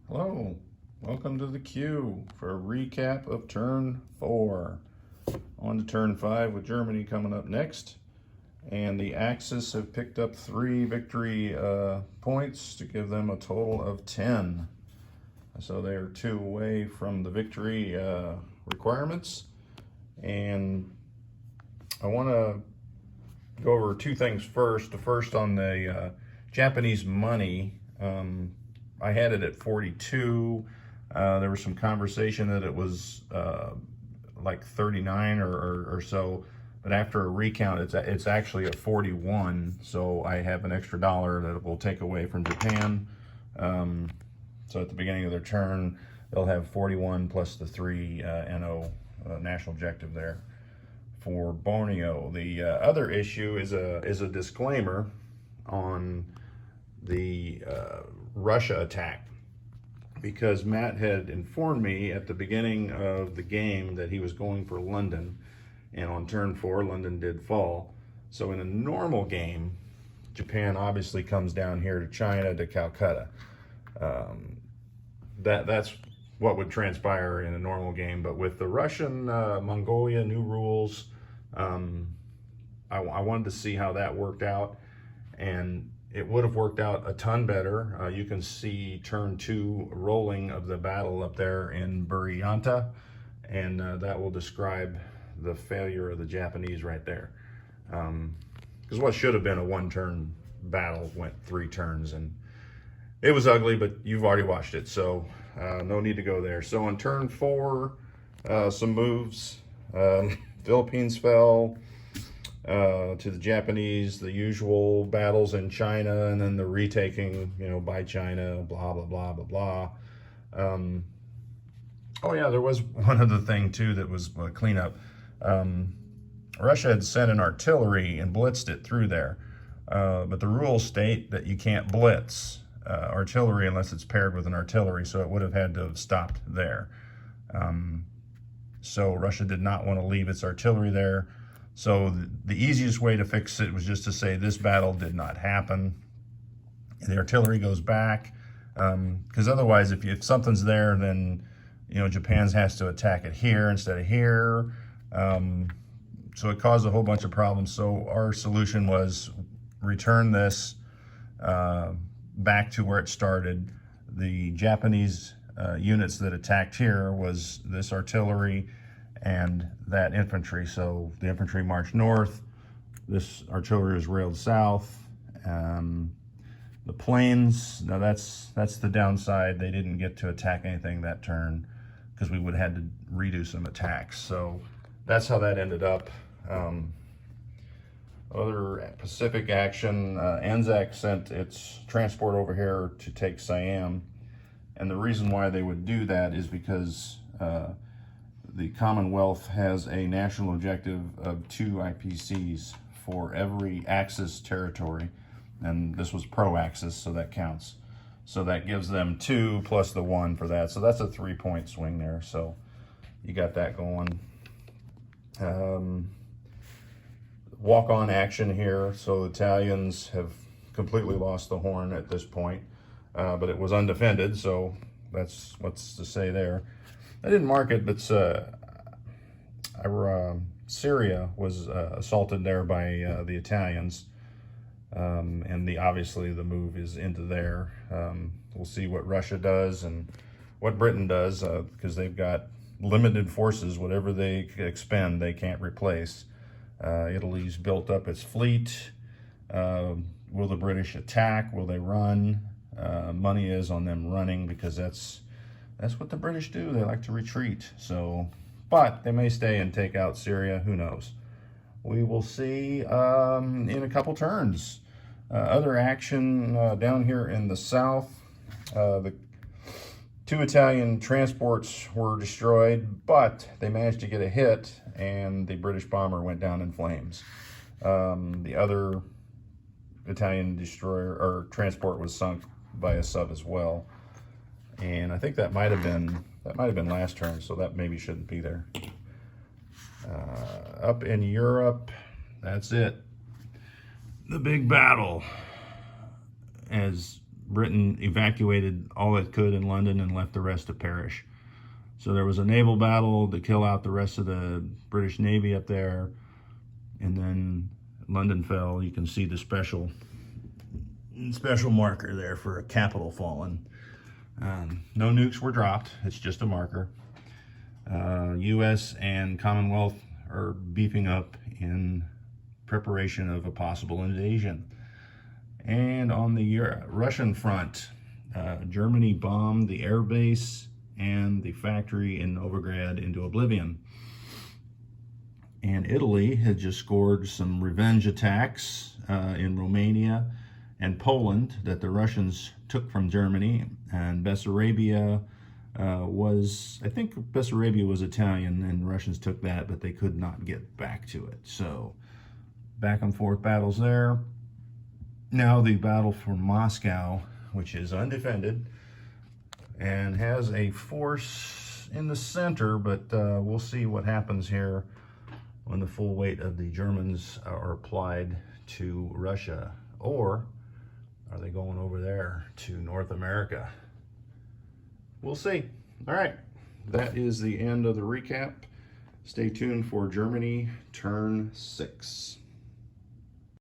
Hello, welcome to the queue for a recap of turn 4. On to turn 5 with Germany coming up next. And the Axis have picked up 3 victory points to give them a total of 10. So they are 2 away from the victory requirements. And I want to go over 2 things first. The first on the Japanese money. I had it at 42. There was some conversation that it was like 39 or so, but after a recount, it's actually at 41. So I have an extra dollar that it will take away from Japan. So at the beginning of their turn, they'll have 41 plus the 3 NO national objective there for Borneo. The other issue is a disclaimer on the Russia attack, because Matt had informed me at the beginning of the game that he was going for London, and on turn 4 London did fall. So in a normal game, Japan obviously comes down here to China, to Calcutta. That's what would transpire in a normal game, but with the Russian Mongolia new rules, I wanted to see how that worked out, and it would have worked out a ton better. You can see turn 2 rolling of the battle up there in Buryanta, and that will describe the failure of the Japanese right there. Because what should have been a 1-turn battle went 3 turns, and it was ugly, but you've already watched it, so no need to go there. So on turn 4, some moves. Philippines fell to the Japanese, the usual battles in China, and then the retaking, by China, blah, blah, blah, blah, blah. Oh yeah, there was one other thing too that was a cleanup. Russia had sent an artillery and blitzed it through there. But the rules state that you can't blitz artillery unless it's paired with an artillery, so it would have had to have stopped there. So Russia did not want to leave its artillery there. So the easiest way to fix it was just to say this battle did not happen. The artillery goes back, because otherwise if something's there, then Japan has to attack it here instead of here. So it caused a whole bunch of problems. So our solution was return this back to where it started. The Japanese units that attacked here was this artillery and that infantry. So the infantry marched north, this artillery was railed south. The planes, now that's the downside. They didn't get to attack anything that turn because we would have had to redo some attacks. So that's how that ended up. Other Pacific action, Anzac sent its transport over here to take Siam. And the reason why they would do that is because the Commonwealth has a national objective of 2 IPCs for every Axis territory. And this was pro-Axis, so that counts. So that gives them 2 plus the 1 for that. So that's a 3-point swing there. So you got that going. Walk-on action here. So the Italians have completely lost the horn at this point. But it was undefended, so that's what's to say there. I didn't mark it, but Syria was assaulted there by the Italians, and obviously the move is into there. We'll see what Russia does and what Britain does, because they've got limited forces. Whatever they expend, they can't replace. Italy's built up its fleet. Will the British attack? Will they run? Money is on them running, because that's what the British do. They like to retreat. So, but they may stay and take out Syria. Who knows? We will see in a couple turns. Other action down here in the south. The 2 Italian transports were destroyed, but they managed to get a hit, and the British bomber went down in flames. The other Italian destroyer or transport was sunk by a sub as well, and I think that might have been last turn, so that maybe shouldn't be there. Up in Europe, that's it. The big battle, as Britain evacuated all it could in London and left the rest to perish. So there was a naval battle to kill out the rest of the British Navy up there, and then London fell. You can see the special marker there for a capital fallen. No nukes were dropped. It's just a marker. U.S. and Commonwealth are beefing up in preparation of a possible invasion. And on the Russian front, Germany bombed the air base and the factory in Novograd into oblivion. And Italy had just scored some revenge attacks in Romania and Poland that the Russians took from Germany. And Bessarabia I think Bessarabia was Italian, and Russians took that, but they could not get back to it. So back and forth battles there. Now the battle for Moscow, which is undefended and has a force in the center, but we'll see what happens here when the full weight of the Germans are applied to Russia. Or are they going over there to North America? We'll see. All right, that is the end of the recap. Stay tuned for Germany turn 6.